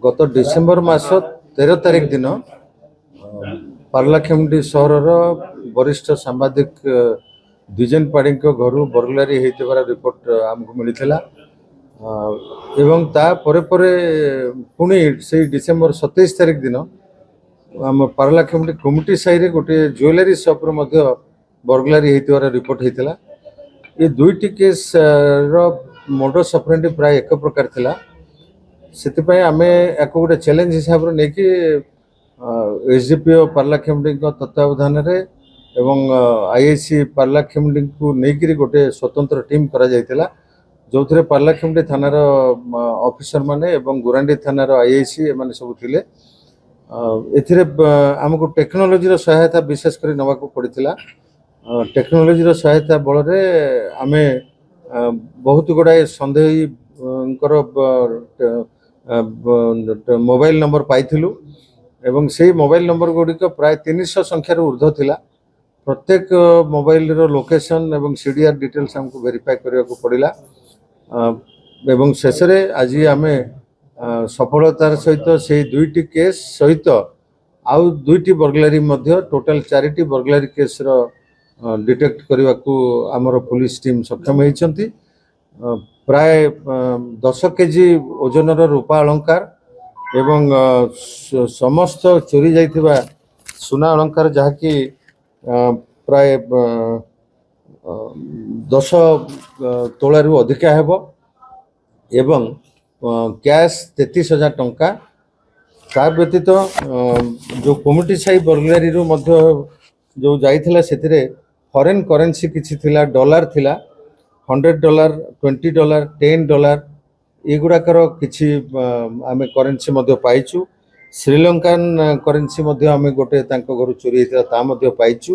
गत डिसेम्बर मास 13 तारिख दिन पार्लाखेमुंडी सहर वरिष्ठ सांबादिक द्विजेन पाड़ी घर बर्गलारी होइतिबार रिपोर्ट आमको मिलता एवं ता परे परे पुणी से डिसेम्बर 27 तारिख दिन आम पार्लाखेमुंडी कमिटी साई रे गोटे ज्वेलरी शॉप बर्गलारी होइतिबार रिपोर्ट होता ये दुईटी केस मोडस ऑपरेंडी प्राय एक प्रकार थिला से आम या गोटे चैलेंज हिसाब से नहीं कि एसडीपीओ पार्लाखेमुंडी तत्वावधान एवं आईआईसी पार्लाखेमुंडी को लेकिन गोटे स्वतंत्र टीम करा जायतिला जो थे पार्लाखेमुंडी थानार ऑफिसर माने एवं गुरांडी थानार आईआईसी एमाने सब थिले एथिरे आमको टेक्नोलोजी सहायता विशेषकर नवाक पड़ता टेक्नोलोजी सहायता बल आम बहुत गुड़ाए सन्देही मोबाइल नंबर पाइलु एवं से मोबाइल नंबर गुड़िक प्राय 300 संख्यार ऊर्ध्व थिला प्रत्येक मोबाइल रो लोकेशन एवं सीडीआर डिटेल्स हमको वेरीफाई करने को पड़ा एवं शेष आज आम सफलतार सहित से दुईटी केस सहित आउ दुईटी बर्गलारी टोटाल 4टी बर्गलारी केस डिटेक्ट करने को आमर पुलिस टीम सक्षम होती प्राय 10 केजी ओजन रूपा अलंकार एवं समस्त चोरी जाइथिबा सुना अलंकार जहाँकि प्राय 10 तोलारू अधिका हेब एवं कैश 33,000 टंका ता व्यतीत जो कमिटी साई बर्गलारी जो जाइथिला सेतिरे फॉरेन करेंसी किछि थिला डॉलर थिला $100 $20 $10 एगुड़ाकर किछि आम करेन्सी पाइचु श्रीलंकान करेन्सी आम गोटे घर चोरी होता पाइचु